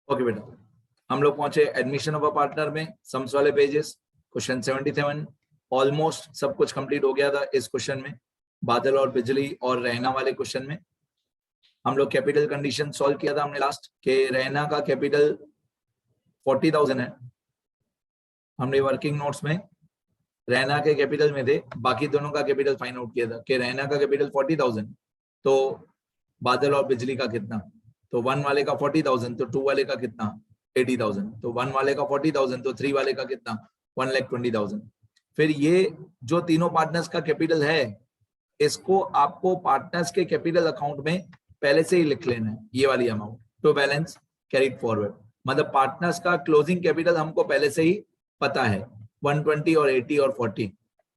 Okay बेटा, हम लोग पहुंचे एडमिशन ऑफ अ पार्टनर में, सम्स वाले पेजेस, क्वेश्चन 77 ऑलमोस्ट सब कुछ कंप्लीट हो गया था इस क्वेश्चन में। बादल और बिजली और रैना वाले क्वेश्चन में हम लोग कैपिटल कंडीशन सॉल्व किया था हमने लास्ट के रैना का कैपिटल 40,000 है। हमने वर्किंग नोट्स में रैना के कैपिटल में थे, बाकी दोनों का कैपिटल फाइंड आउट किया था कि रैना का कैपिटल 40,000, तो बादल और बिजली का कितना, तो 1 वाले का 40,000, तो 2 वाले का कितना 80,000, तो 1 वाले का 40,000, तो 3 वाले का कितना 1,20,000। फिर ये जो तीनों पार्टनर्स का कैपिटल है, इसको आपको पार्टनर्स के कैपिटल अकाउंट में पहले से ही लिख लेना है, ये वाली amount to balance carried forward. मतलब पार्टनर्स का क्लोजिंग कैपिटल हमको पहले से ही पता है 120 और 80 और 40।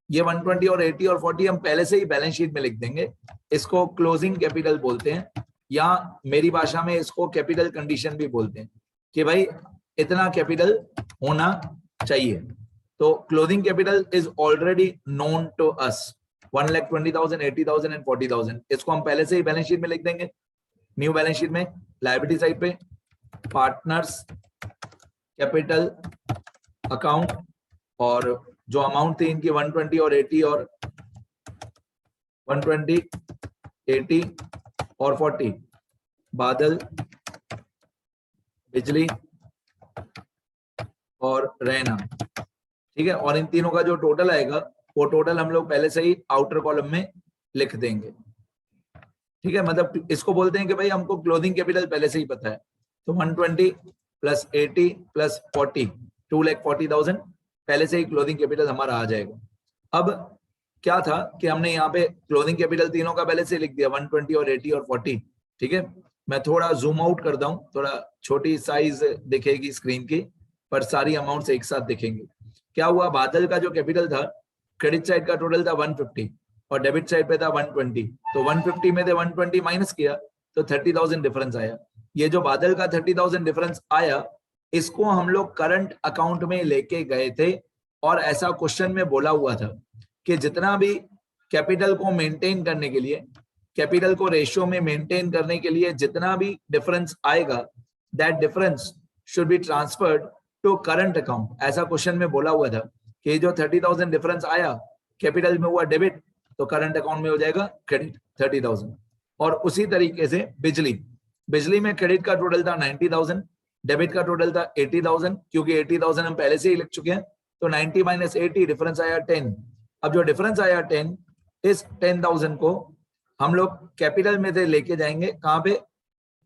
ये 120 और 80 और 40 हम पहले से ही बैलेंस शीट में लिख देंगे। इसको क्लोजिंग कैपिटल बोलते हैं, या मेरी भाषा में इसको कैपिटल कंडीशन भी बोलते हैं कि भाई इतना कैपिटल होना चाहिए। तो closing capital is already known to us, 1,20,000, 80,000 and 40,000। इसको हम पहले से ही बैलेंस शीट में लिख देंगे। न्यू बैलेंस शीट में लायबिलिटी साइड पे पार्टनर्स कैपिटल अकाउंट, और जो अमाउंट थी इनकी 120 और 80 और 120, 80 और 40, बादल, बिजली और रैना, ठीक है। और इन तीनों का जो टोटल आएगा वो टोटल हम लोग पहले से ही आउटर कॉलम में लिख देंगे, ठीक है। मतलब इसको बोलते हैं कि भाई हमको क्लोजिंग कैपिटल पहले से ही पता है। तो 120 प्लस 80 प्लस 40, 2,40,000 पहले से ही क्लोजिंग कैपिटल हमारा आ जाएगा। अब क्या था कि हमने यहाँ पे क्लोजिंग कैपिटल तीनों का पहले से लिख दिया, 120 और 80 और 40, ठीक है। मैं थोड़ा जूम आउट करता हूँ, थोड़ा छोटी साइज दिखेगी स्क्रीन की, पर सारी अमाउंट्स एक साथ दिखेंगे। क्या हुआ, बादल का जो कैपिटल था, क्रेडिट साइड का टोटल था 150 और डेबिट साइड पे था 120। तो 150 में से 120 माइनस किया तो 30,000 डिफरेंस आया। ये जो बादल का 30,000 डिफरेंस आया, इसको हम लोग करंट अकाउंट में लेके गए थे, और ऐसा क्वेश्चन में बोला हुआ था कि जितना भी कैपिटल को मेंटेन करने के लिए, कैपिटल को रेशियो में मेंटेन करने के लिए जितना भी डिफरेंस आएगा, that difference should be transferred to current account. ऐसा क्वेश्चन में बोला हुआ था कि जो 30,000 डिफरेंस आया कैपिटल में हुआ डेबिट, तो करंट अकाउंट में हो जाएगा क्रेडिट 30,000। और उसी तरीके से बिजली में क्रेडिट का टोटल था 90,000, डेबिट का टोटल था 80,000, क्योंकि 80,000 हम पहले से ही लिख चुके हैं। तो 90 माइनस 80 डिफरेंस आया 10। अब जो डिफरेंस आया 10, इस 10,000 को हम लोग कैपिटल में से लेके जाएंगे कहाँ पे,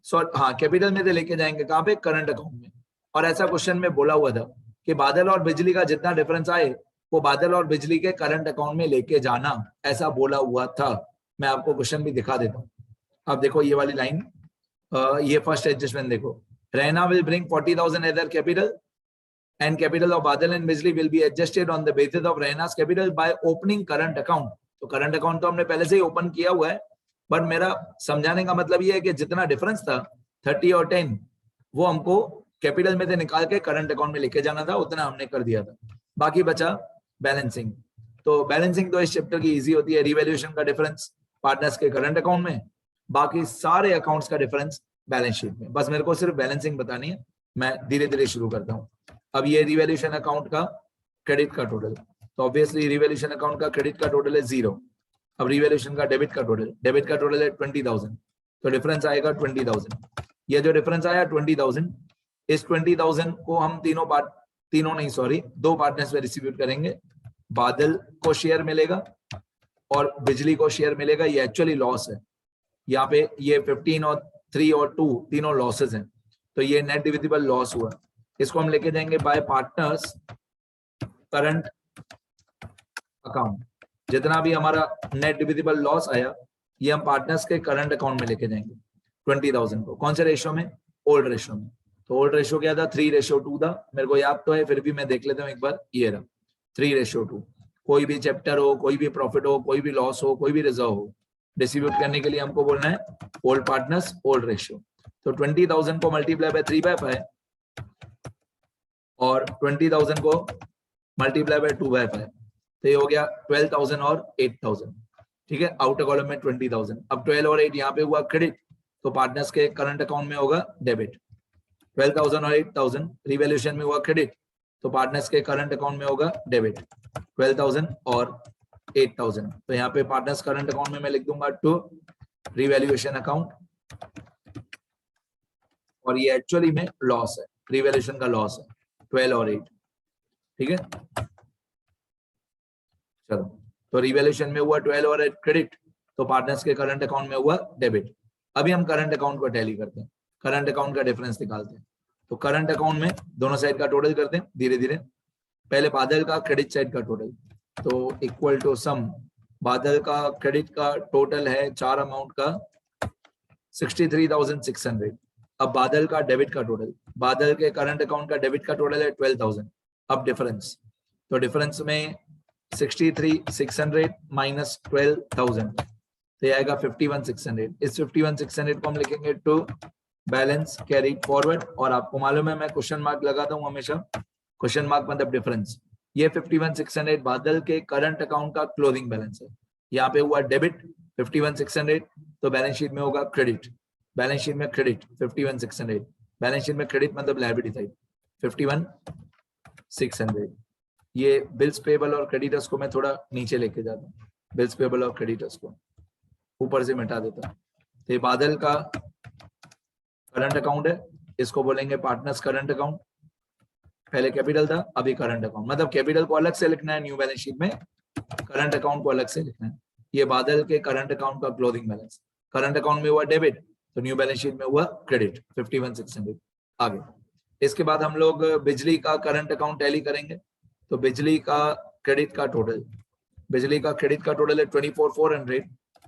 कैपिटल में से लेके जाएंगे कहाँ पे, करंट अकाउंट में। और ऐसा क्वेश्चन में बोला हुआ था कि बादल और बिजली का जितना डिफरेंस आए वो बादल और बिजली के करंट अकाउंट में लेके जाना, ऐसा बोला हुआ था। मैं आपको क्वेश्चन भी दिखा देता हूँ। अब देखो ये वाली लाइन, ये फर्स्ट एडजस्टमेंट देखो, Raina will bring 40,000 as their capital and capital of Badal and Bijli will be adjusted on the basis of Raina's capital by opening current account। तो करंट अकाउंट तो हमने पहले से ही ओपन किया हुआ है, बट मेरा समझाने का मतलब ये है कि जितना डिफरेंस था 30 और 10, वो हमको कैपिटल में से निकाल के करंट अकाउंट में लेके जाना था, उतना हमने कर दिया था। बाकी बचा बैलेंसिंग। तो बैलेंसिंग तो इस चैप्टर की इजी होती है, रिवैल्यूएशन का डिफरेंस पार्टनर्स के करंट अकाउंट में, बाकी सारे अकाउंट्स का डिफरेंस बैलेंस शीट में। बस मेरे को सिर्फ बैलेंसिंग बतानी है, मैं धीरे धीरे शुरू करता हूँ। अब ये रिवैल्यूएशन अकाउंट का क्रेडिट का टोटल, तो ऑब्वियसली रिवैल्यूएशन अकाउंट का क्रेडिट का टोटल है 0। अब रिवैल्यूएशन का डेबिट का टोटल है 20,000, तो डिफरेंस आएगा 20,000। ये जो डिफरेंस आया 20,000, इस 20,000 को हम दो पार्टनर्स में डिस्ट्रीब्यूट करेंगे। बादल को शेयर मिलेगा और बिजली को शेयर मिलेगा। ये एक्चुअली लॉस है, यहाँ पे ये 15 और 3 और 2 तीनों लॉसेस हैं, तो ये नेट डिविजिबल लॉस हुआ। इसको हम लेके जाएंगे बाय पार्टनर्स करंट अकाउंट। जितना भी हमारा नेट डिविजिबल लॉस आया, ये हम पार्टनर्स के करंट अकाउंट में लेके जाएंगे 20,000 को। कौन से रेशियो में, ओल्ड रेशियो में। तो ओल्ड रेशियो क्या था, 3:2 था, मेरे को याद तो है, फिर भी मैं देख लेता हूँ एक बार। ये रहा 3:2। कोई भी चैप्टर हो, कोई भी प्रॉफिट हो, कोई भी लॉस हो, कोई भी रिजर्व हो, डिस्ट्रीब्यूट करने के लिए हमको बोलना है ओल्ड पार्टनर्स ओल्ड रेशियो। तो 20,000 को मल्टीप्लाई बाय 3/5 और 20,000 को मल्टीप्लाई बाय 2/5, तो ये हो गया 12,000 और 8,000, ठीक है। आउटर कॉलम में 20,000। अब 12 और 8 यहाँ पे हुआ क्रेडिट, तो पार्टनर्स के करंट अकाउंट में होगा डेबिट। 12,000 और 8,000 रिवैल्यूएशन में हुआ क्रेडिट, तो पार्टनर्स के करंट अकाउंट में होगा डेबिट 12,000 और 8,000। तो यहाँ पे पार्टनर्स करंट अकाउंट में मैं लिख दूंगा टू रिवैल्यूएशन अकाउंट, और ये एक्चुअली में लॉस है, रिवैल्यूएशन का लॉस है 12 और 8। ठीक है, चलो तो रिवैल्यूएशन में हुआ 12 और 8 क्रेडिट, तो पार्टनर्स के करंट अकाउंट में हुआ डेबिट। अभी हम करंट अकाउंट को टैली करते हैं, करंट अकाउंट का डिफरेंस निकालते हैं। तो करंट अकाउंट में दोनों साइड का टोटल करते हैं धीरे धीरे। पहले बादल का क्रेडिट साइड का टोटल, तो इक्वल टू सम, बादल का क्रेडिट का टोटल है चार अमाउंट का 63,600। अब बादल का डेबिट का टोटल, बादल के करंट अकाउंट का डेबिट का टोटल है 12,000। अब डिफरेंस, तो डिफरेंस में 63,600 माइनस 12,000 तो ये आएगा 51,600। इस 51,600 को हम लिखेंगे टू बैलेंस कैरी फॉरवर्ड, और आपको मालूम है मैं क्वेश्चन मार्क लगाता हूं हमेशा, क्वेश्चन मार्क मतलब डिफरेंस। ये 51,600 बादल के करंट अकाउंट का क्लोजिंग बैलेंस है, यहाँ पे हुआ डेबिट 51,600, तो बैलेंस शीट में होगा क्रेडिट, बैलेंस शीट में क्रेडिट 51,600, बैलेंस शीट में क्रेडिट मतलब लायबिलिटी साइड 51,600। ये बिल्स पेबल और क्रेडिटर्स को मैं थोड़ा नीचे लेके जाता हूँ, बिल्स पेबल और क्रेडिटर्स को ऊपर से मिटा देता हूँ। तो ये बादल का करंट अकाउंट है, इसको बोलेंगे पार्टनर्स करंट अकाउंट। पहले कैपिटल था, अभी करंट अकाउंट, मतलब कैपिटल को अलग से लिखना है न्यू बैलेंस शीट में, करंट अकाउंट को अलग से लिखना है। ये बादल के करंट अकाउंट का क्लोजिंग बैलेंस, करंट अकाउंट में हुआ डेबिट, तो न्यू बैलेंस शीट में हुआ क्रेडिट 51,600। आगे इसके बाद हम लोग बिजली का करंट अकाउंट टैली करेंगे। तो बिजली का क्रेडिट का टोटल, बिजली का क्रेडिट का टोटल है 24,400,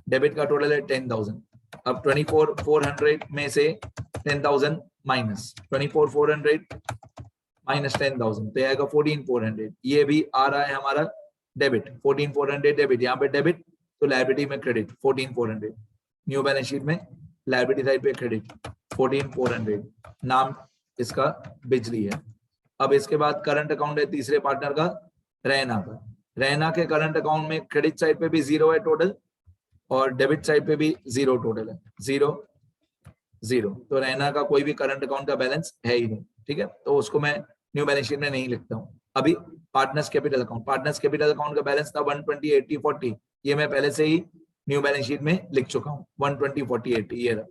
डेबिट का टोटल है 10,000। अब 24,400 में से 10,000 माइनस 24,400 माइनस 10,000 तो आएगा 14,400। ये भी आ रहा है हमारा डेबिट, 14,400 डेबिट, यहाँ पे डेबिट तो लायबिलिटी में क्रेडिट 14,400, न्यू बैलेंस शीट में लायबिलिटी साइड पे क्रेडिट 14,400, नाम इसका बिजली है। अब इसके बाद करंट अकाउंट है तीसरे पार्टनर का, रैना का। रैना के करंट अकाउंट में क्रेडिट साइड पे भी जीरो है टोटल, और डेबिट साइड पे भी जीरो टोटल है, जीरो जीरो। तो रैना का कोई भी करंट अकाउंट का बैलेंस है ही नहीं। ठीक है, तो उसको मैं न्यू बैलेंस शीट में नहीं लिखता हूँ। अभी partners capital account, partners capital account का बैलेंस था 120, 80, 40, ये मैं पहले से ही न्यू बैलेंस शीट में लिख चुका हूँ 120, 40, 80, ये रहा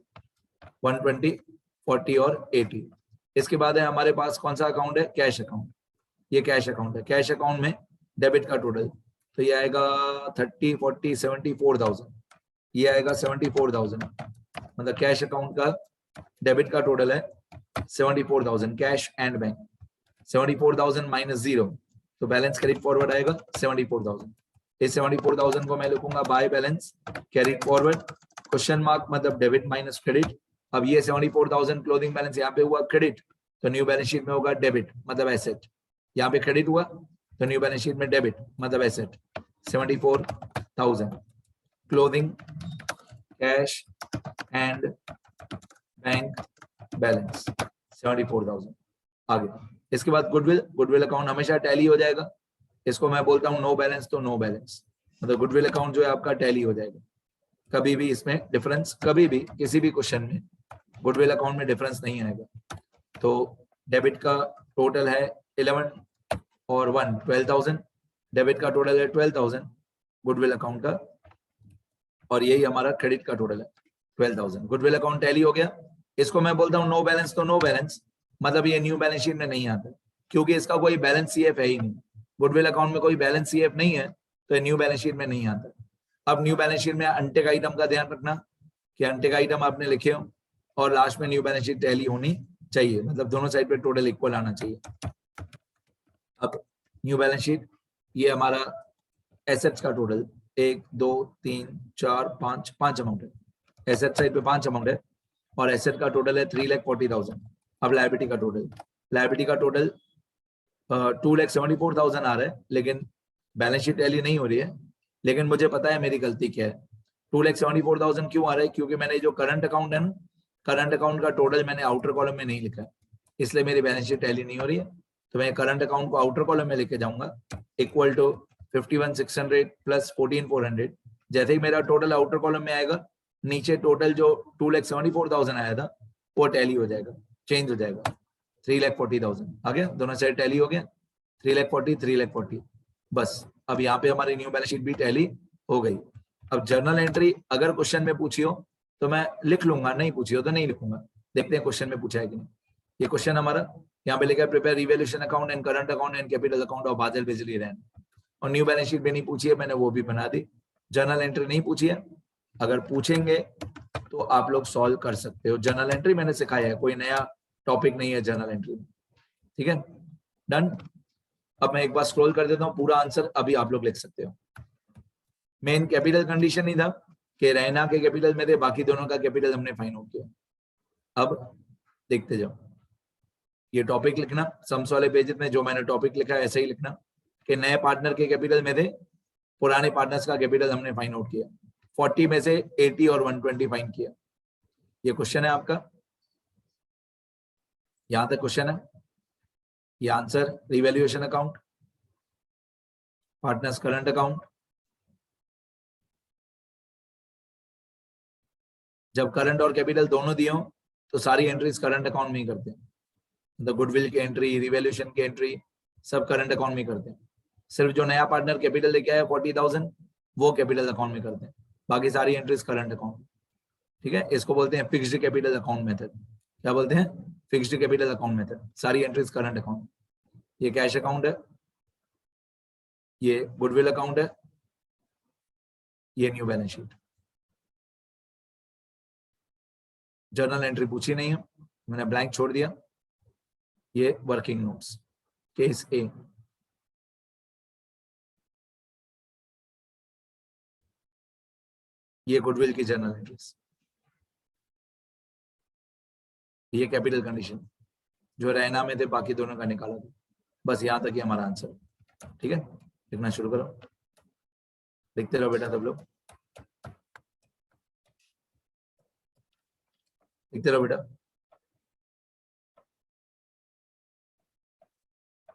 120, 40 और 80। इसके बाद है हमारे पास कौन सा अकाउंट है, कैश अकाउंट। ये कैश अकाउंट है, कैश अकाउंट में डेबिट का टोटल, तो ये आएगा 30, 40, 74,000, ये आएगा 74,000, मतलब कैश अकाउंट का डेबिट का टोटल है 74,000 cash and bank. 74,000 minus zero, तो बैलेंस कैरी फॉरवर्ड आएगा 74,000। इस 74,000 को मैं लिखूंगा by balance carry forward, question mark मतलब डेबिट माइनस क्रेडिट। अब ये 74,000 क्लोजिंग बैलेंस यहाँ पे हुआ क्रेडिट, तो न्यू बैलेंस शीट में होगा डेबिट मतलब एसेट। यहाँ पे क्रेडिट हुआ तो न्यू बैलेंस शीट में डेबिट मतलब asset 74,000 closing cash and bank balance 74,000। आगे इसके बाद गुडविल, गुडविल अकाउंट हमेशा टैली हो जाएगा, इसको मैं बोलता हूँ नो बैलेंस, तो नो बैलेंस मतलब गुडविल अकाउंट जो है आपका टैली हो जाएगा। कभी भी इसमें डिफरेंस, कभी भी किसी भी क्वेश्चन में गुडविल अकाउंट में डिफरेंस नहीं आएगा। तो डेबिट का टोटल है 11 और 1 12,000, डेबिट का टोटल है 12,000 गुडविल अकाउंट का, और यही हमारा क्रेडिट का टोटल है 12,000। गुडविल अकाउंट टैली हो गया, इसको मैं बोलता हूँ नो बैलेंस, तो नो बैलेंस मतलब ये न्यू बैलेंस शीट में नहीं आता क्योंकि इसका कोई बैलेंस सीएफ है ही नहीं। गुडविल अकाउंट में कोई बैलेंस सीएफ नहीं है तो न्यू बैलेंस शीट में नहीं आता। अब न्यू बैलेंस शीट में अनटेक आइटम का ध्यान रखना कि अनटेक आइटम आपने लिखे हो, और लास्ट में न्यू बैलेंस शीट टैली होनी चाहिए, मतलब दोनों साइड पे टोटल इक्वल आना चाहिए। अब न्यू बैलेंस शीट, ये हमारा एसेट्स का टोटल 1, 2, 3, 4, 5 अमाउंट है, एसेट साइड पे 5 अमाउंट है, और एसेट का टोटल है 3,40,000। अब लायबिलिटी का टोटल, लायबिलिटी का टोटल 2,74,000 आ रहा है, लेकिन बैलेंस शीट टैली नहीं हो रही है। लेकिन मुझे पता है मेरी गलती क्या है, 2,74,000 क्यों आ रहा है, क्योंकि मैंने जो करंट अकाउंट है ना, करंट अकाउंट का टोटल मैंने आउटर कॉलम में नहीं लिखा है, इसलिए मेरी बैलेंस शीट टैली नहीं हो रही है। तो मैं करंट अकाउंट को आउटर कॉलम में लेके जाऊंगा, इक्वल टू 51,600 प्लस 14,400। जैसे ही मेरा टोटल आउटर कॉलम में आएगा, नीचे टोटल जो 2,74,000 आया था वो टैली हो जाएगा, चेंज हो जाएगा। 3,40,000 आ गया, दोनों साइड टैली हो गया, 3,40,000 3,40,000 बस। अब यहाँ पे हमारी न्यू बैलेंस शीट भी टैली हो गई। अब जर्नल एंट्री अगर क्वेश्चन में पूछी हो तो मैं लिख लूंगा, नहीं पूछी हो तो नहीं लिखूंगा। देखते हैं क्वेश्चन में पूछा है कि नहीं। ये क्वेश्चन हमारा यहाँ पे लिखा है prepare revaluation account and current account and capital account of बादल बिजली रैन। और न्यू बैलेंस शीट भी नहीं पूछी है, मैंने वो भी बना दी। जर्नल एंट्री नहीं पूछी है, अगर पूछेंगे तो आप लोग सॉल्व कर सकते हो। जर्नल एंट्री मैंने सिखाया है, कोई नया टॉपिक नहीं है जर्नल एंट्री में, ठीक है। डन। अब मैं एक बार स्क्रॉल कर देता हूँ, पूरा आंसर अभी आप लोग लिख सकते हो। मेन कैपिटल कंडीशन ही था कि रैना के कैपिटल में थे, बाकी दोनों का कैपिटल हमने फाइंड आउट किया। अब देखते जाओ, ये टॉपिक लिखना सम्स वाले पेज में, जो मैंने टॉपिक लिखा है ऐसे ही लिखना कि नए पार्टनर के कैपिटल में थे, पुराने पार्टनर्स का कैपिटल हमने फाइंड आउट किया। 40 में से 80 और 120 फाइंड किया। ये क्वेश्चन है आपका, यहां तक क्वेश्चन है। ये answer revaluation account, partners current account. जब करंट और कैपिटल दोनों दिए हो तो सारी एंट्रीज करंट अकाउंट में ही करते हैं। मतलब गुडविल की एंट्री, रिवैल्यूएशन की एंट्री सब करंट अकाउंट में करते हैं। सिर्फ जो नया पार्टनर कैपिटल लेके आया 40,000 वो कैपिटल अकाउंट में करते हैं, बाकी सारी एंट्रीज करंट अकाउंट। ठीक है, इसको बोलते हैं फिक्स्ड कैपिटल अकाउंट मेथड। क्या बोलते हैं? Fixed capital account method. सारी एंट्रीज करंट अकाउंट। ये कैश अकाउंट है, ये गुडविल अकाउंट है, ये new balance sheet. Journal entry पूछी नहीं है, मैंने ब्लैंक छोड़ दिया। ये वर्किंग नोट्स, केस ए। ये गुडविल की जर्नल एंट्रीज, ये कैपिटल कंडीशन जो रहना में थे, बाकी दोनों का निकाला था। बस यहां तक ही हमारा आंसर। ठीक है, लिखना शुरू करो, लिखते रहो बेटा सब लोग, लिखते रहो बेटा।